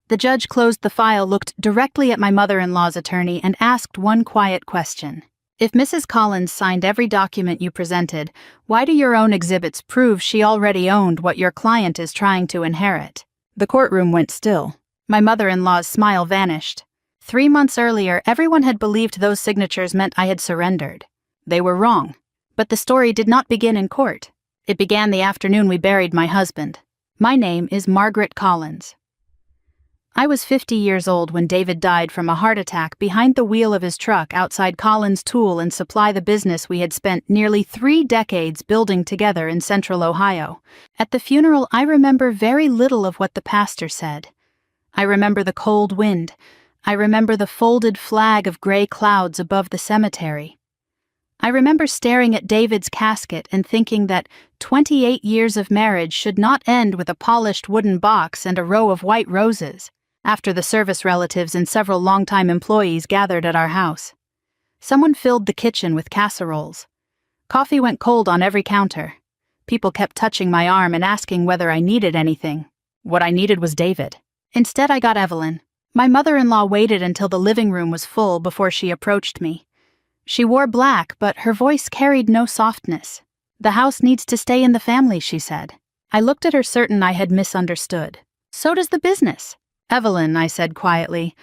The judge closed the file, looked directly at my mother-in-law's attorney, and asked one quiet question. If Mrs. Collins signed every document you presented, why do your own exhibits prove she already owned what your client is trying to inherit? The courtroom went still. My mother-in-law's smile vanished. 3 months earlier, everyone had believed those signatures meant I had surrendered. They were wrong. But the story did not begin in court. It began the afternoon we buried my husband. My name is Margaret Collins. I was 50 years old when David died from a heart attack behind the wheel of his truck outside Collins Tool and Supply, the business we had spent nearly 3 decades building together in central Ohio. At the funeral, I remember very little of what the pastor said. I remember the cold wind. I remember the folded flag of gray clouds above the cemetery. I remember staring at David's casket and thinking that 28 years of marriage should not end with a polished wooden box and a row of white roses. After the service, relatives and several longtime employees gathered at our house. Someone filled the kitchen with casseroles. Coffee went cold on every counter. People kept touching my arm and asking whether I needed anything. What I needed was David. Instead, I got Evelyn. My mother-in-law waited until the living room was full before she approached me. She wore black, but her voice carried no softness. "The house needs to stay in the family," she said. I looked at her, certain I had misunderstood. "So does the business." "Evelyn," I said quietly,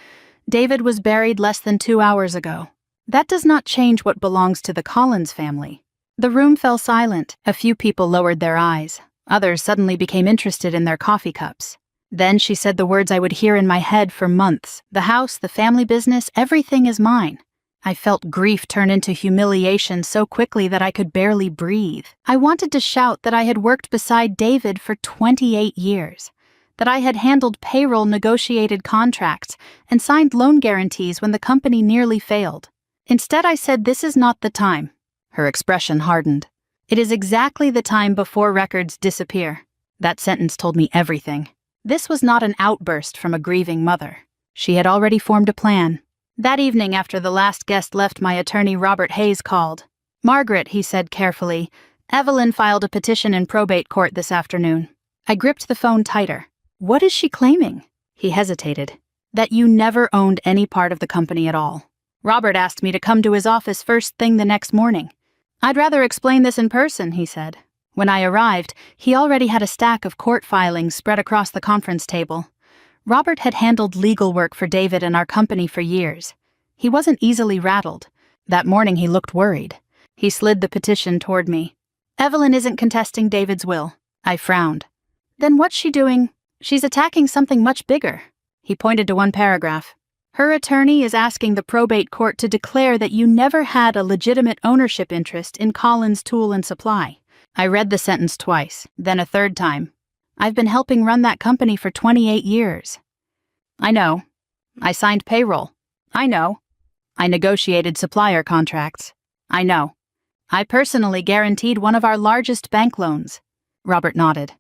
"David was buried less than 2 hours ago. That does not change what belongs to the Collins family." The room fell silent. A few people lowered their eyes. Others suddenly became interested in their coffee cups. Then she said the words I would hear in my head for months. "The house, the family business, everything is mine." I felt grief turn into humiliation so quickly that I could barely breathe. I wanted to shout that I had worked beside David for 28 years. That I had handled payroll, negotiated contracts, and signed loan guarantees when the company nearly failed. Instead, I said, "This is not the time." Her expression hardened. "It is exactly the time before records disappear." That sentence told me everything. This was not an outburst from a grieving mother. She had already formed a plan. That evening, after the last guest left, my attorney Robert Hayes called. "Margaret," he said carefully, "Evelyn filed a petition in probate court this afternoon." I gripped the phone tighter. "What is she claiming?" He hesitated. "That you never owned any part of the company at all. Robert asked me to come to his office first thing the next morning." "I'd rather explain this in person," he said. When I arrived, he already had a stack of court filings spread across the conference table. Robert had handled legal work for David and our company for years. He wasn't easily rattled. That morning he looked worried. He slid the petition toward me. "Evelyn isn't contesting David's will." I frowned. "Then what's she doing?" "She's attacking something much bigger." He pointed to one paragraph. "Her attorney is asking the probate court to declare that you never had a legitimate ownership interest in Collins Tool and Supply." I read the sentence twice, then a third time. "I've been helping run that company for 28 years. "I know. I signed payroll." "I know. I negotiated supplier contracts." "I know. I personally guaranteed one of our largest bank loans." Robert nodded.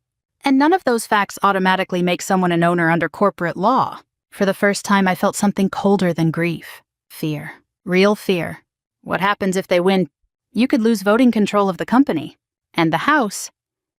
"And none of those facts automatically make someone an owner under corporate law." For the first time, I felt something colder than grief. Fear. Real fear. What happens if they win? You could lose voting control of the company. And the house?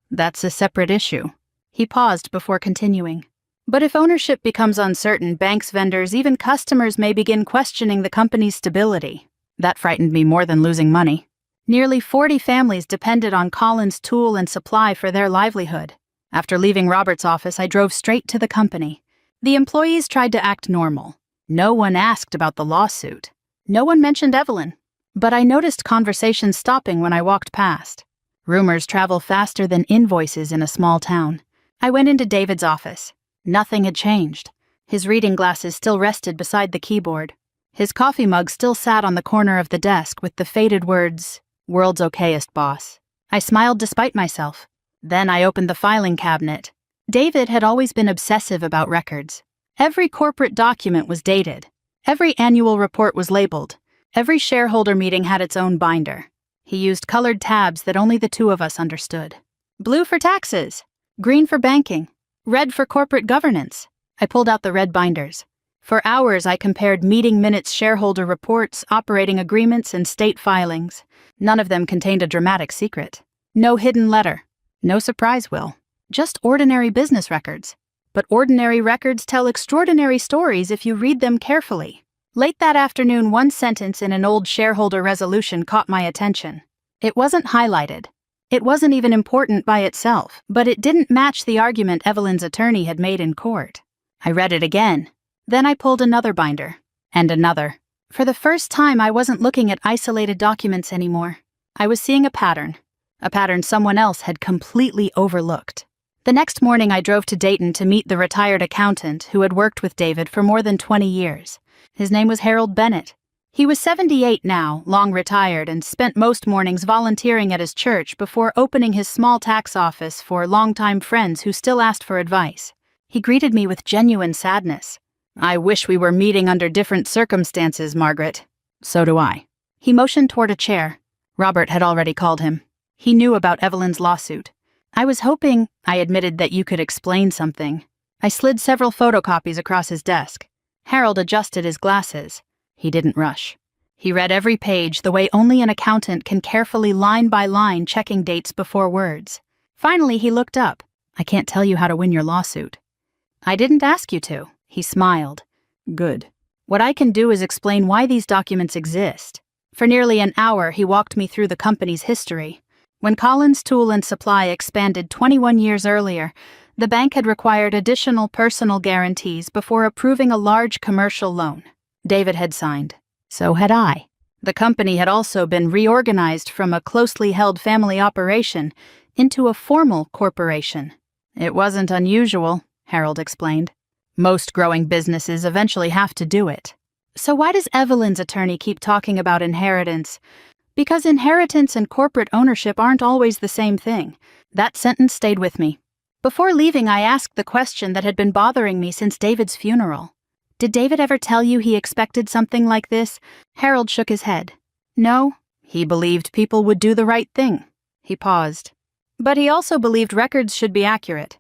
That's a separate issue. He paused before continuing. "But if ownership becomes uncertain, banks, vendors, even customers may begin questioning the company's stability." That frightened me more than losing money. Nearly 40 families depended on Collins Tool and Supply for their livelihood. After leaving Robert's office, I drove straight to the company. The employees tried to act normal. No one asked about the lawsuit. No one mentioned Evelyn. But I noticed conversations stopping when I walked past. Rumors travel faster than invoices in a small town. I went into David's office. Nothing had changed. His reading glasses still rested beside the keyboard. His coffee mug still sat on the corner of the desk with the faded words, "World's okayest, boss." I smiled despite myself. Then I opened the filing cabinet. David had always been obsessive about records. Every corporate document was dated. Every annual report was labeled. Every shareholder meeting had its own binder. He used colored tabs that only the two of us understood. Blue for taxes, green for banking, red for corporate governance. I pulled out the red binders. For hours I compared meeting minutes, shareholder reports, operating agreements, and state filings. None of them contained a dramatic secret. No hidden letter. No surprise will. Just ordinary business records. But ordinary records tell extraordinary stories if you read them carefully. Late that afternoon, one sentence in an old shareholder resolution caught my attention. It wasn't highlighted. It wasn't even important by itself, but it didn't match the argument Evelyn's attorney had made in court. I read it again. Then I pulled another binder. And another. For the first time, I wasn't looking at isolated documents anymore. I was seeing a pattern someone else had completely overlooked. The next morning, I drove to Dayton to meet the retired accountant who had worked with David for more than 20 years. His name was Harold Bennett. He was 78 now, long retired, and spent most mornings volunteering at his church before opening his small tax office for longtime friends who still asked for advice. He greeted me with genuine sadness. "I wish we were meeting under different circumstances, Margaret." "So do I." He motioned toward a chair. Robert had already called him. He knew about Evelyn's lawsuit. "I was hoping," I admitted, "that you could explain something." I slid several photocopies across his desk. Harold adjusted his glasses. He didn't rush. He read every page the way only an accountant can, carefully line by line, checking dates before words. Finally, he looked up. "I can't tell you how to win your lawsuit." "I didn't ask you to." He smiled. "Good. What I can do is explain why these documents exist." For nearly an hour, he walked me through the company's history. When Collins Tool and Supply expanded 21 years earlier, the bank had required additional personal guarantees before approving a large commercial loan. David had signed. So had I. The company had also been reorganized from a closely held family operation into a formal corporation. "It wasn't unusual," Harold explained. "Most growing businesses eventually have to do it." "So why does Evelyn's attorney keep talking about inheritance?" "Because inheritance and corporate ownership aren't always the same thing." That sentence stayed with me. Before leaving, I asked the question that had been bothering me since David's funeral. "Did David ever tell you he expected something like this?" Harold shook his head. "No, he believed people would do the right thing." He paused. "But he also believed records should be accurate."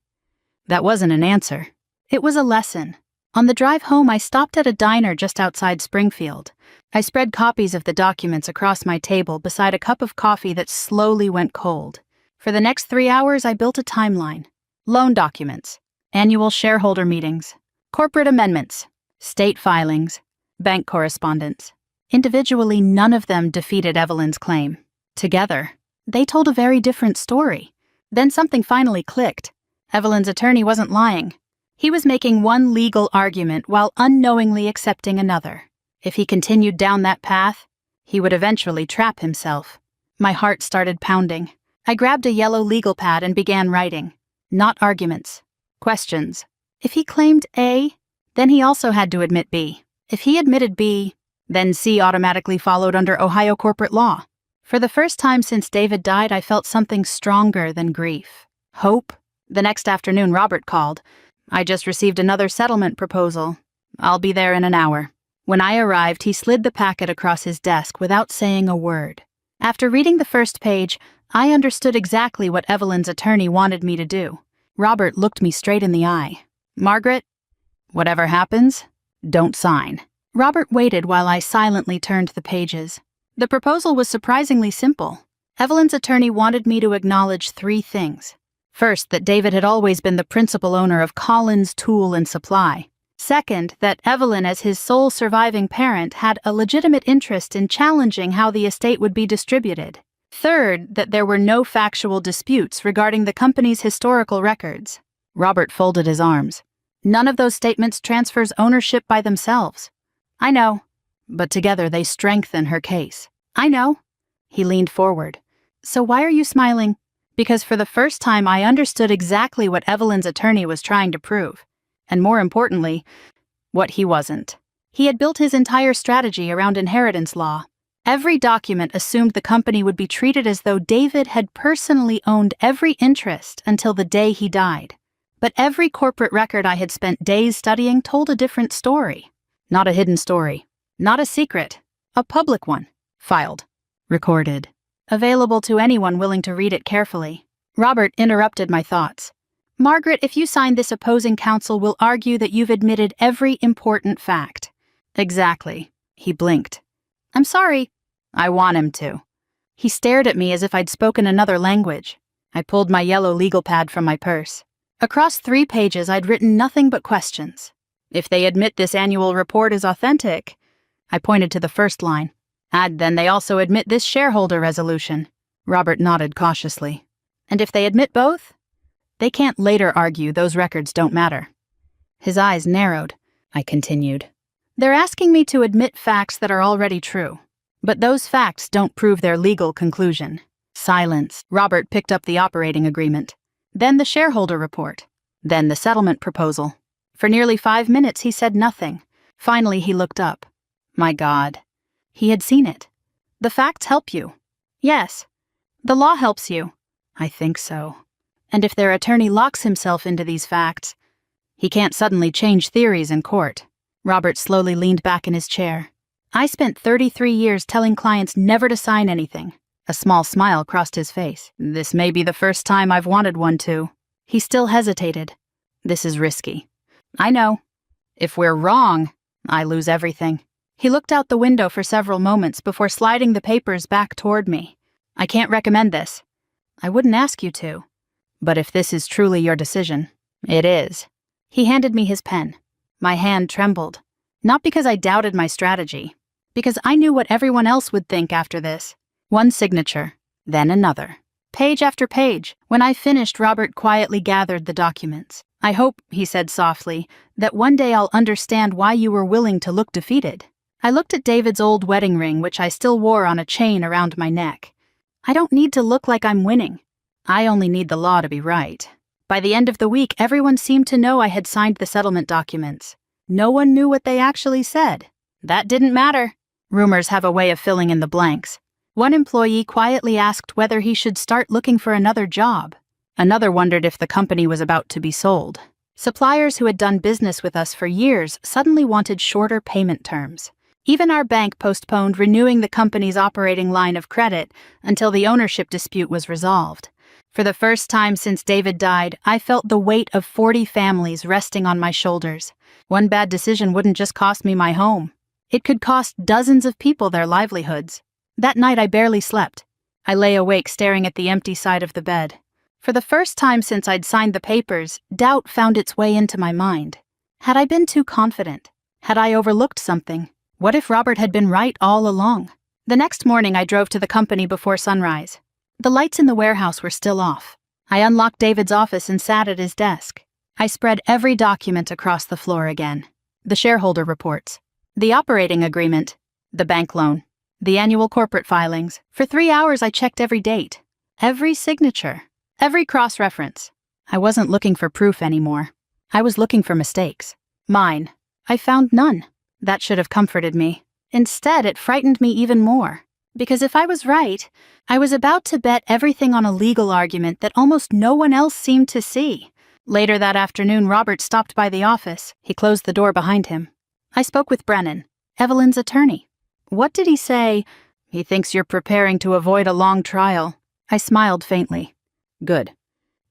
That wasn't an answer. It was a lesson. On the drive home, I stopped at a diner just outside Springfield. I spread copies of the documents across my table beside a cup of coffee that slowly went cold. For the next 3 hours, I built a timeline. Loan documents, annual shareholder meetings, corporate amendments, state filings, bank correspondence. Individually, none of them defeated Evelyn's claim. Together, they told a very different story. Then something finally clicked. Evelyn's attorney wasn't lying. He was making one legal argument while unknowingly accepting another. If he continued down that path, he would eventually trap himself. My heart started pounding. I grabbed a yellow legal pad and began writing. Not arguments. Questions. If he claimed A, then he also had to admit B. If he admitted B, then C automatically followed under Ohio corporate law. For the first time since David died, I felt something stronger than grief. Hope. The next afternoon, Robert called. "I just received another settlement proposal. I'll be there in an hour." When I arrived, he slid the packet across his desk without saying a word. After reading the first page, I understood exactly what Evelyn's attorney wanted me to do. Robert looked me straight in the eye. "Margaret, whatever happens, don't sign." Robert waited while I silently turned the pages. The proposal was surprisingly simple. Evelyn's attorney wanted me to acknowledge 3 things. First, that David had always been the principal owner of Collins Tool and Supply. Second, that Evelyn, as his sole surviving parent, had a legitimate interest in challenging how the estate would be distributed. Third, that there were no factual disputes regarding the company's historical records. Robert folded his arms. "None of those statements transfers ownership by themselves." "I know, but together they strengthen her case." "I know." He leaned forward. "So why are you smiling?" Because for the first time I understood exactly what Evelyn's attorney was trying to prove. And more importantly, what he wasn't. He had built his entire strategy around inheritance law. Every document assumed the company would be treated as though David had personally owned every interest until the day he died. But every corporate record I had spent days studying told a different story. Not a hidden story. Not a secret. A public one. Filed. Recorded. Available to anyone willing to read it carefully. Robert interrupted my thoughts. "Margaret, if you sign this, opposing counsel will argue that you've admitted every important fact." "Exactly." He blinked. "I'm sorry." "I want him to." He stared at me as if I'd spoken another language. I pulled my yellow legal pad from my purse. Across 3 pages, I'd written nothing but questions. If they admit this annual report is authentic, I pointed to the first line. Then they also admit this shareholder resolution. Robert nodded cautiously. And if they admit both? They can't later argue those records don't matter. His eyes narrowed. I continued. They're asking me to admit facts that are already true. But those facts don't prove their legal conclusion. Silence. Robert picked up the operating agreement. Then the shareholder report. Then the settlement proposal. For nearly 5 minutes he said nothing. Finally he looked up. My God. He had seen it. The facts help you. Yes. The law helps you. I think so. And if their attorney locks himself into these facts, he can't suddenly change theories in court. Robert slowly leaned back in his chair. I spent 33 years telling clients never to sign anything. A small smile crossed his face. This may be the first time I've wanted one to. He still hesitated. This is risky. I know. If we're wrong, I lose everything. He looked out the window for several moments before sliding the papers back toward me. I can't recommend this. I wouldn't ask you to. But if this is truly your decision, it is. He handed me his pen. My hand trembled. Not because I doubted my strategy, because I knew what everyone else would think after this. One signature, then another. Page after page. When I finished, Robert quietly gathered the documents. I hope, he said softly, that one day I'll understand why you were willing to look defeated. I looked at David's old wedding ring, which I still wore on a chain around my neck. I don't need to look like I'm winning. I only need the law to be right. By the end of the week, everyone seemed to know I had signed the settlement documents. No one knew what they actually said. That didn't matter. Rumors have a way of filling in the blanks. One employee quietly asked whether he should start looking for another job. Another wondered if the company was about to be sold. Suppliers who had done business with us for years suddenly wanted shorter payment terms. Even our bank postponed renewing the company's operating line of credit until the ownership dispute was resolved. For the first time since David died, I felt the weight of 40 families resting on my shoulders. One bad decision wouldn't just cost me my home. It could cost dozens of people their livelihoods. That night I barely slept. I lay awake staring at the empty side of the bed. For the first time since I'd signed the papers, doubt found its way into my mind. Had I been too confident? Had I overlooked something? What if Robert had been right all along? The next morning I drove to the company before sunrise. The lights in the warehouse were still off. I unlocked David's office and sat at his desk. I spread every document across the floor again. The shareholder reports, the operating agreement, the bank loan, the annual corporate filings. For 3 hours I checked every date, every signature, every cross-reference. I wasn't looking for proof anymore. I was looking for mistakes. Mine. I found none. That should have comforted me. Instead, it frightened me even more. Because if I was right, I was about to bet everything on a legal argument that almost no one else seemed to see. Later that afternoon, Robert stopped by the office. He closed the door behind him. I spoke with Brennan, Evelyn's attorney. What did he say? He thinks you're preparing to avoid a long trial. I smiled faintly. Good.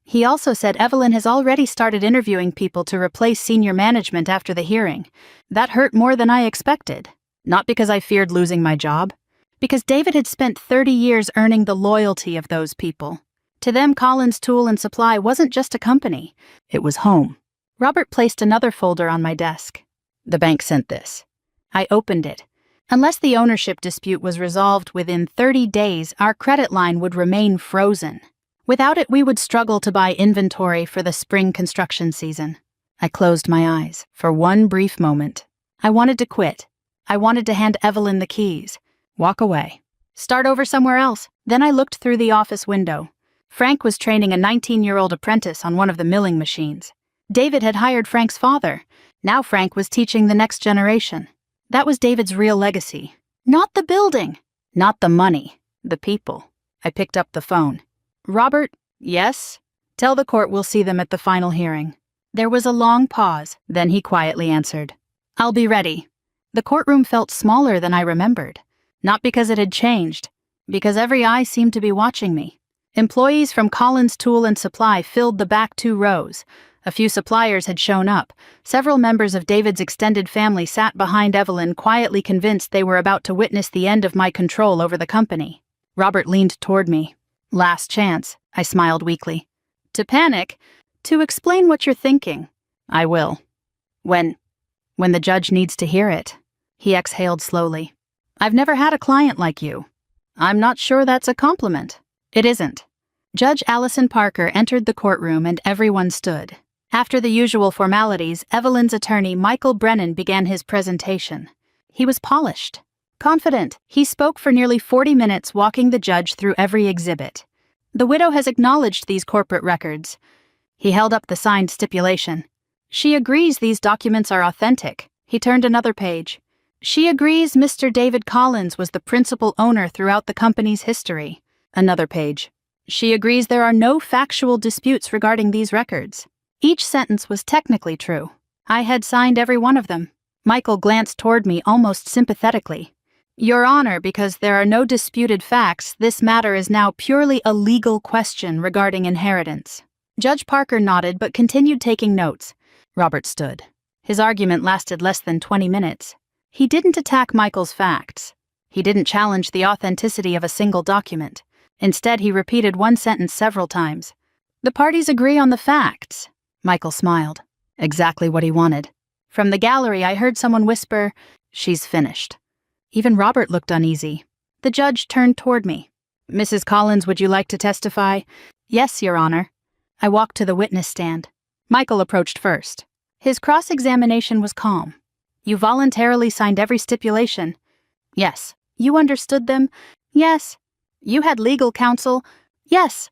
He also said Evelyn has already started interviewing people to replace senior management after the hearing. That hurt more than I expected. Not because I feared losing my job. Because David had spent 30 years earning the loyalty of those people. To them, Collins Tool and Supply wasn't just a company. It was home. Robert placed another folder on my desk. The bank sent this. I opened it. Unless the ownership dispute was resolved within 30 days, our credit line would remain frozen. Without it, we would struggle to buy inventory for the spring construction season. I closed my eyes for one brief moment. I wanted to quit. I wanted to hand Evelyn the keys. Walk away. Start over somewhere else. Then I looked through the office window. Frank was training a 19-year-old apprentice on one of the milling machines. David had hired Frank's father. Now Frank was teaching the next generation. That was David's real legacy. Not the building. Not the money. The people. I picked up the phone. Robert, yes? Tell the court we'll see them at the final hearing. There was a long pause, then he quietly answered. I'll be ready. The courtroom felt smaller than I remembered. Not because it had changed, because every eye seemed to be watching me. Employees from Collins Tool and Supply filled the back 2 rows. A few suppliers had shown up. Several members of David's extended family sat behind Evelyn, quietly convinced they were about to witness the end of my control over the company. Robert leaned toward me. Last chance, I smiled weakly. To panic, To explain what you're thinking. I will. When the judge needs to hear it. He exhaled slowly. I've never had a client like you. I'm not sure that's a compliment. It isn't. Judge Allison Parker entered the courtroom and everyone stood. After the usual formalities, Evelyn's attorney Michael Brennan began his presentation. He was polished, confident. He spoke for nearly 40 minutes, walking the judge through every exhibit. The widow has acknowledged these corporate records. He held up the signed stipulation. She agrees these documents are authentic. He turned another page. She agrees Mr. David Collins was the principal owner throughout the company's history. Another page. She agrees there are no factual disputes regarding these records. Each sentence was technically true. I had signed every one of them. Michael glanced toward me almost sympathetically. Your Honor, because there are no disputed facts, this matter is now purely a legal question regarding inheritance. Judge Parker nodded but continued taking notes. Robert stood. His argument lasted less than 20 minutes. He didn't attack Michael's facts. He didn't challenge the authenticity of a single document. Instead, he repeated one sentence several times. The parties agree on the facts. Michael smiled. Exactly what he wanted. From the gallery, I heard someone whisper, "She's finished." Even Robert looked uneasy. The judge turned toward me. Mrs. Collins, would you like to testify? Yes, Your Honor. I walked to the witness stand. Michael approached first. His cross-examination was calm. You voluntarily signed every stipulation? Yes. You understood them? Yes. You had legal counsel? Yes.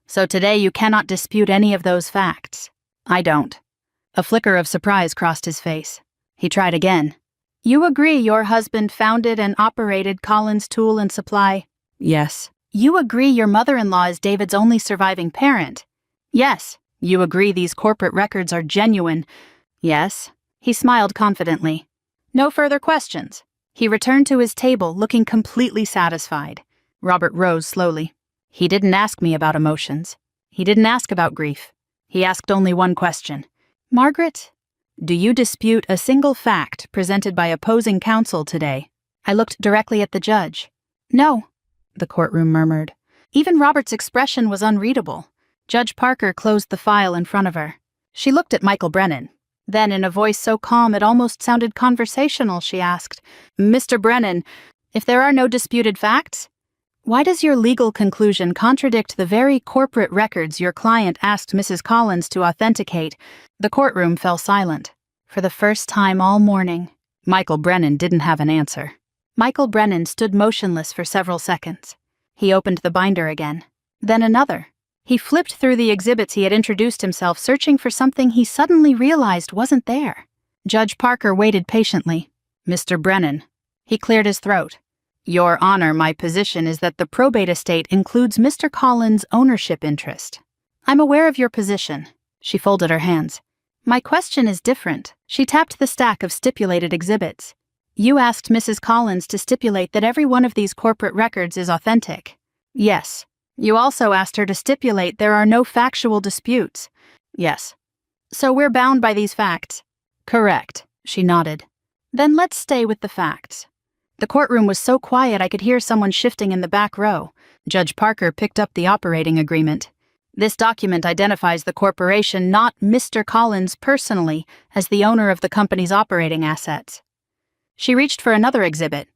So today you cannot dispute any of those facts. I don't. A flicker of surprise crossed his face. He tried again. You agree your husband founded and operated Collins Tool and Supply? Yes. You agree your mother-in-law is David's only surviving parent? Yes. You agree these corporate records are genuine? Yes. He smiled confidently. No further questions. He returned to his table, looking completely satisfied. Robert rose slowly. He didn't ask me about emotions. He didn't ask about grief. He asked only one question. Margaret, do you dispute a single fact presented by opposing counsel today? I looked directly at the judge. No, the courtroom murmured. Even Robert's expression was unreadable. Judge Parker closed the file in front of her. She looked at Michael Brennan. Then, in a voice so calm it almost sounded conversational, she asked, Mr. Brennan, if there are no disputed facts, why does your legal conclusion contradict the very corporate records your client asked Mrs. Collins to authenticate? The courtroom fell silent. For the first time all morning, Michael Brennan didn't have an answer. Michael Brennan stood motionless for several seconds. He opened the binder again. Then another. He flipped through the exhibits he had introduced himself, searching for something he suddenly realized wasn't there. Judge Parker waited patiently. Mr. Brennan. He cleared his throat. Your Honor, my position is that the probate estate includes Mr. Collins' ownership interest. I'm aware of your position. She folded her hands. My question is different. She tapped the stack of stipulated exhibits. You asked Mrs. Collins to stipulate that every one of these corporate records is authentic. Yes. You also asked her to stipulate there are no factual disputes. Yes. So we're bound by these facts? Correct, she nodded. Then let's stay with the facts. The courtroom was so quiet I could hear someone shifting in the back row. Judge Parker picked up the operating agreement. This document identifies the corporation, not Mr. Collins personally, as the owner of the company's operating assets. She reached for another exhibit.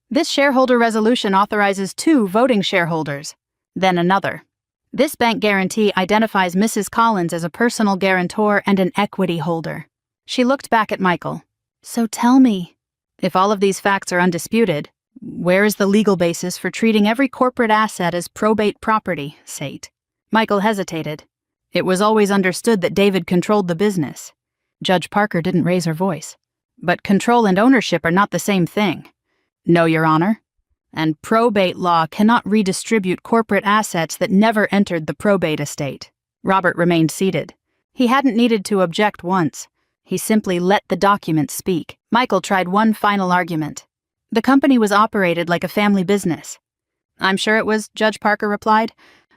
This shareholder resolution authorizes 2 voting shareholders. Then another. This bank guarantee identifies Mrs. Collins as a personal guarantor and an equity holder. She looked back at Michael. So tell me, if all of these facts are undisputed, where is the legal basis for treating every corporate asset as probate property, Sate? Michael hesitated. It was always understood that David controlled the business. Judge Parker didn't raise her voice. But control and ownership are not the same thing. No, Your Honor. And probate law cannot redistribute corporate assets that never entered the probate estate. Robert remained seated. He hadn't needed to object once. He simply let the document speak. Michael tried one final argument. The company was operated like a family business. I'm sure it was, Judge Parker replied.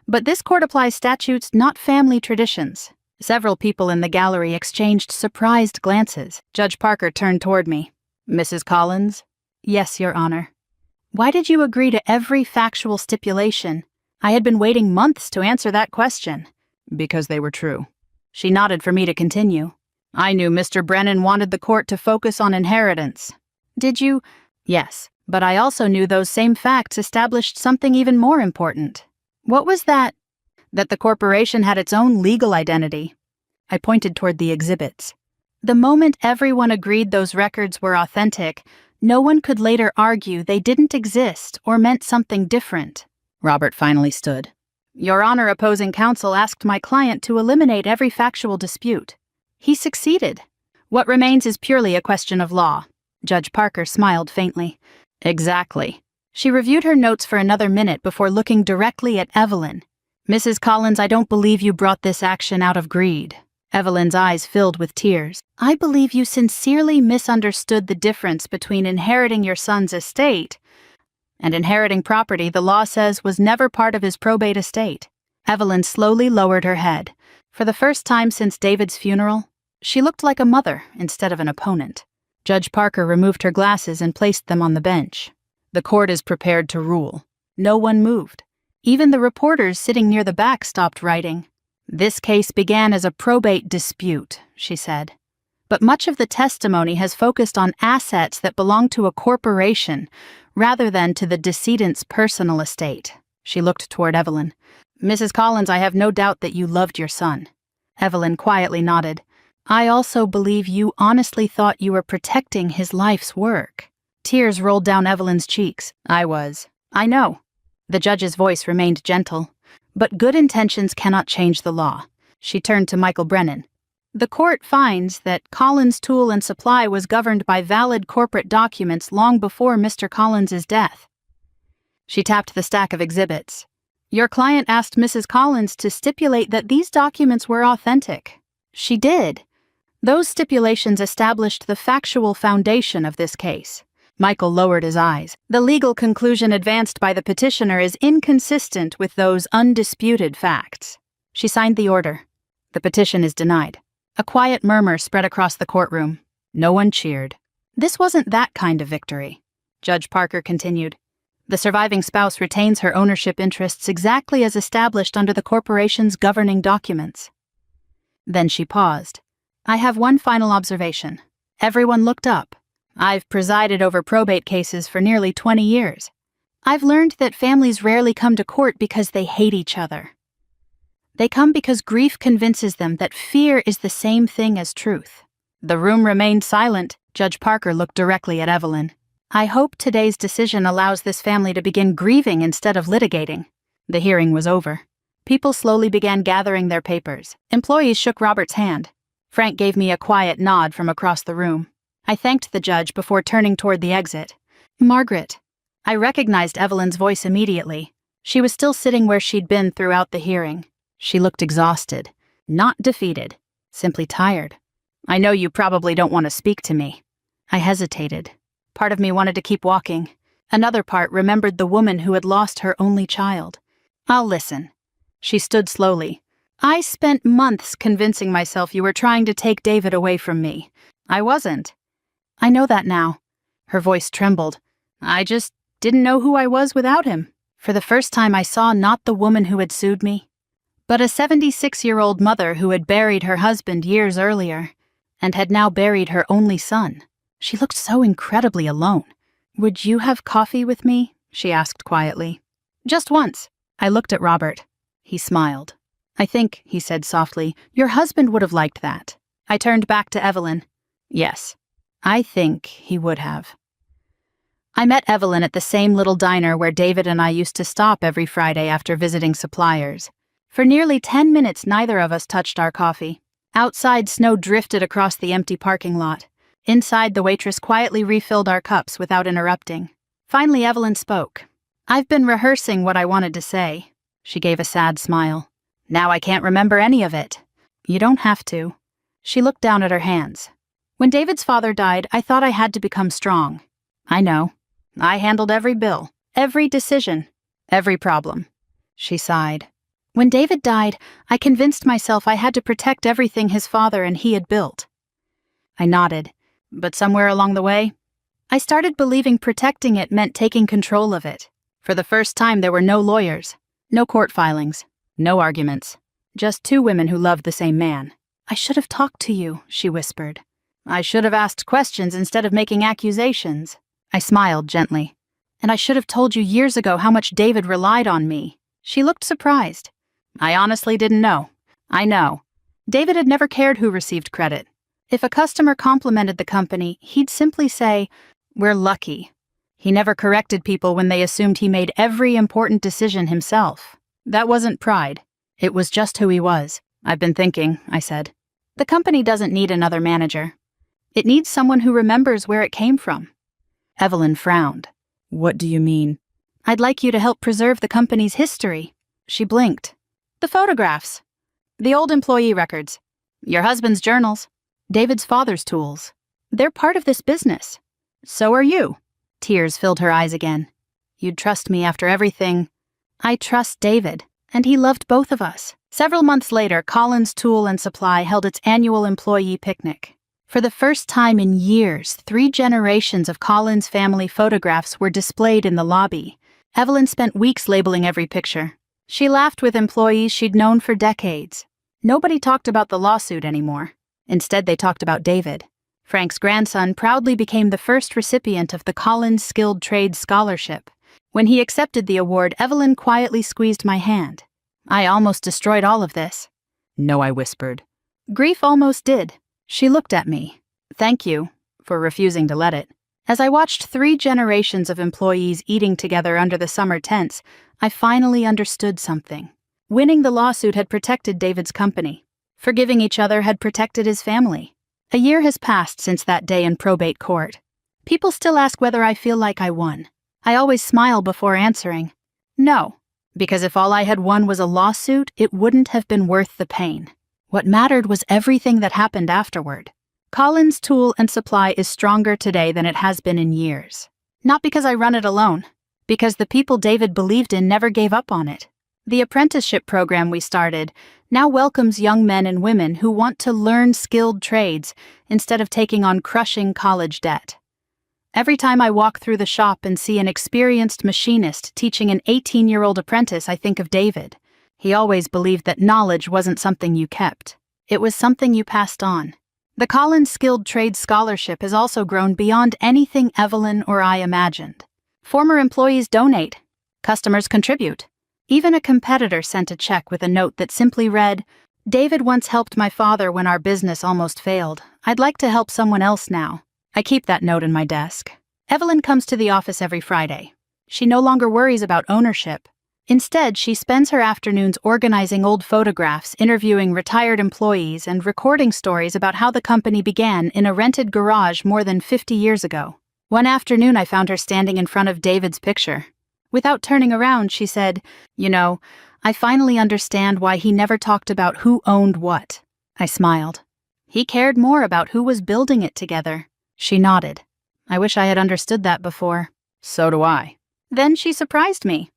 But this court applies statutes, not family traditions. Several people in the gallery exchanged surprised glances. Judge Parker turned toward me. Mrs. Collins? Yes, Your Honor. Why did you agree to every factual stipulation? I had been waiting months to answer that question. Because they were true. She nodded for me to continue. I knew Mr. Brennan wanted the court to focus on inheritance. Did you? Yes, but I also knew those same facts established something even more important. What was that? That the corporation had its own legal identity. I pointed toward the exhibits. The moment everyone agreed those records were authentic, no one could later argue they didn't exist or meant something different. Robert finally stood. Your Honor, opposing counsel asked my client to eliminate every factual dispute. He succeeded. What remains is purely a question of law. Judge Parker smiled faintly. Exactly. She reviewed her notes for another minute before looking directly at Evelyn. Mrs. Collins, I don't believe you brought this action out of greed. Evelyn's eyes filled with tears. I believe you sincerely misunderstood the difference between inheriting your son's estate and inheriting property the law says was never part of his probate estate. Evelyn slowly lowered her head. For the first time since David's funeral, she looked like a mother instead of an opponent. Judge Parker removed her glasses and placed them on the bench. The court is prepared to rule. No one moved. Even the reporters sitting near the back stopped writing. This case began as a probate dispute, she said. But much of the testimony has focused on assets that belong to a corporation rather than to the decedent's personal estate. She looked toward Evelyn. Mrs. Collins, I have no doubt that you loved your son. Evelyn quietly nodded. I also believe you honestly thought you were protecting his life's work. Tears rolled down Evelyn's cheeks. I was. I know. The judge's voice remained gentle. But good intentions cannot change the law. She turned to Michael Brennan. The court finds that Collins Tool and Supply was governed by valid corporate documents long before Mr. Collins's death. She tapped the stack of exhibits. Your client asked Mrs. Collins to stipulate that these documents were authentic. She did. Those stipulations established the factual foundation of this case. Michael lowered his eyes. The legal conclusion advanced by the petitioner is inconsistent with those undisputed facts. She signed the order. The petition is denied. A quiet murmur spread across the courtroom. No one cheered. This wasn't that kind of victory. Judge Parker continued. The surviving spouse retains her ownership interests exactly as established under the corporation's governing documents. Then she paused. I have one final observation. Everyone looked up. I've presided over probate cases for nearly 20 years. I've learned that families rarely come to court because they hate each other. They come because grief convinces them that fear is the same thing as truth. The room remained silent. Judge Parker looked directly at Evelyn. I hope today's decision allows this family to begin grieving instead of litigating. The hearing was over. People slowly began gathering their papers. Employees shook Robert's hand. Frank gave me a quiet nod from across the room. I thanked the judge before turning toward the exit. Margaret. I recognized Evelyn's voice immediately. She was still sitting where she'd been throughout the hearing. She looked exhausted, not defeated, simply tired. I know you probably don't want to speak to me. I hesitated. Part of me wanted to keep walking. Another part remembered the woman who had lost her only child. I'll listen. She stood slowly. I spent months convincing myself you were trying to take David away from me. I wasn't. I know that now. Her voice trembled. I just didn't know who I was without him. For the first time I saw not the woman who had sued me, but a 76-year-old mother who had buried her husband years earlier and had now buried her only son. She looked so incredibly alone. Would you have coffee with me? She asked quietly. Just once. I looked at Robert. He smiled. I think, he said softly, your husband would have liked that. I turned back to Evelyn. Yes, I think he would have. I met Evelyn at the same little diner where David and I used to stop every Friday after visiting suppliers. For nearly 10 minutes, neither of us touched our coffee. Outside, snow drifted across the empty parking lot. Inside, the waitress quietly refilled our cups without interrupting. Finally, Evelyn spoke. I've been rehearsing what I wanted to say. She gave a sad smile. Now I can't remember any of it. You don't have to. She looked down at her hands. When David's father died, I thought I had to become strong. I know. I handled every bill, every decision, every problem. She sighed. When David died, I convinced myself I had to protect everything his father and he had built. I nodded, but somewhere along the way, I started believing protecting it meant taking control of it. For the first time, there were no lawyers, no court filings, no arguments, just two women who loved the same man. I should have talked to you, she whispered. I should have asked questions instead of making accusations. I smiled gently. And I should have told you years ago how much David relied on me. She looked surprised. I honestly didn't know. I know. David had never cared who received credit. If a customer complimented the company, he'd simply say, "We're lucky." He never corrected people when they assumed he made every important decision himself. That wasn't pride. It was just who he was. I've been thinking, I said. The company doesn't need another manager. It needs someone who remembers where it came from. Evelyn frowned. What do you mean? I'd like you to help preserve the company's history. She blinked. The photographs. The old employee records. Your husband's journals. David's father's tools. They're part of this business. So are you. Tears filled her eyes again. You'd trust me after everything. I trust David, and he loved both of us. Several months later, Collins Tool and Supply held its annual employee picnic. For the first time in years, 3 generations of Collins family photographs were displayed in the lobby. Evelyn spent weeks labeling every picture. She laughed with employees she'd known for decades. Nobody talked about the lawsuit anymore. Instead, they talked about David. Frank's grandson proudly became the first recipient of the Collins Skilled Trades Scholarship. When he accepted the award, Evelyn quietly squeezed my hand. I almost destroyed all of this. No, I whispered. Grief almost did. She looked at me. Thank you for refusing to let it. As I watched 3 generations of employees eating together under the summer tents, I finally understood something. Winning the lawsuit had protected David's company. Forgiving each other had protected his family. A year has passed since that day in probate court. People still ask whether I feel like I won. I always smile before answering. No, because if all I had won was a lawsuit, it wouldn't have been worth the pain. What mattered was everything that happened afterward. Collins Tool and Supply is stronger today than it has been in years. Not because I run it alone, because the people David believed in never gave up on it. The apprenticeship program we started now welcomes young men and women who want to learn skilled trades instead of taking on crushing college debt. Every time I walk through the shop and see an experienced machinist teaching an 18-year-old apprentice, I think of David. He always believed that knowledge wasn't something you kept. It was something you passed on. The Collins Skilled Trades Scholarship has also grown beyond anything Evelyn or I imagined. Former employees donate. Customers contribute. Even a competitor sent a check with a note that simply read, "David once helped my father when our business almost failed. I'd like to help someone else now." I keep that note in my desk. Evelyn comes to the office every Friday. She no longer worries about ownership. Instead, she spends her afternoons organizing old photographs, interviewing retired employees, and recording stories about how the company began in a rented garage more than 50 years ago. One afternoon, I found her standing in front of David's picture. Without turning around, she said, "You know, I finally understand why he never talked about who owned what." I smiled. He cared more about who was building it together. She nodded. I wish I had understood that before. So do I. Then she surprised me.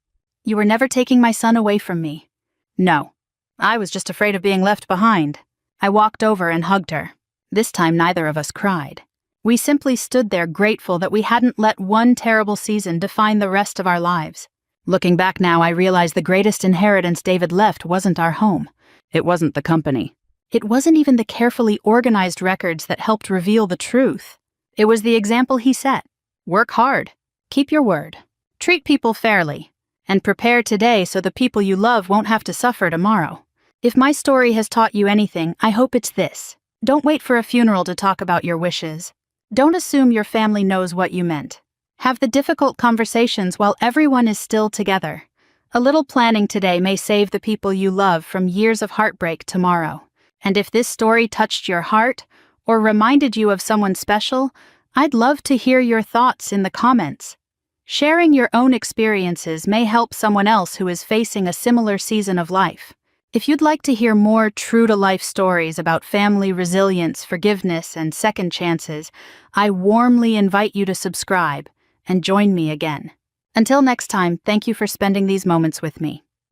"You were never taking my son away from me." No. I was just afraid of being left behind. I walked over and hugged her. This time neither of us cried. We simply stood there grateful that we hadn't let one terrible season define the rest of our lives. Looking back now, I realize the greatest inheritance David left wasn't our home. It wasn't the company. It wasn't even the carefully organized records that helped reveal the truth. It was the example he set. Work hard. Keep your word. Treat people fairly. And prepare today so the people you love won't have to suffer tomorrow. If my story has taught you anything, I hope it's this. Don't wait for a funeral to talk about your wishes. Don't assume your family knows what you meant. Have the difficult conversations while everyone is still together. A little planning today may save the people you love from years of heartbreak tomorrow. And if this story touched your heart or reminded you of someone special, I'd love to hear your thoughts in the comments. Sharing your own experiences may help someone else who is facing a similar season of life. If you'd like to hear more true-to-life stories about family resilience, forgiveness, and second chances, I warmly invite you to subscribe and join me again. Until next time, thank you for spending these moments with me.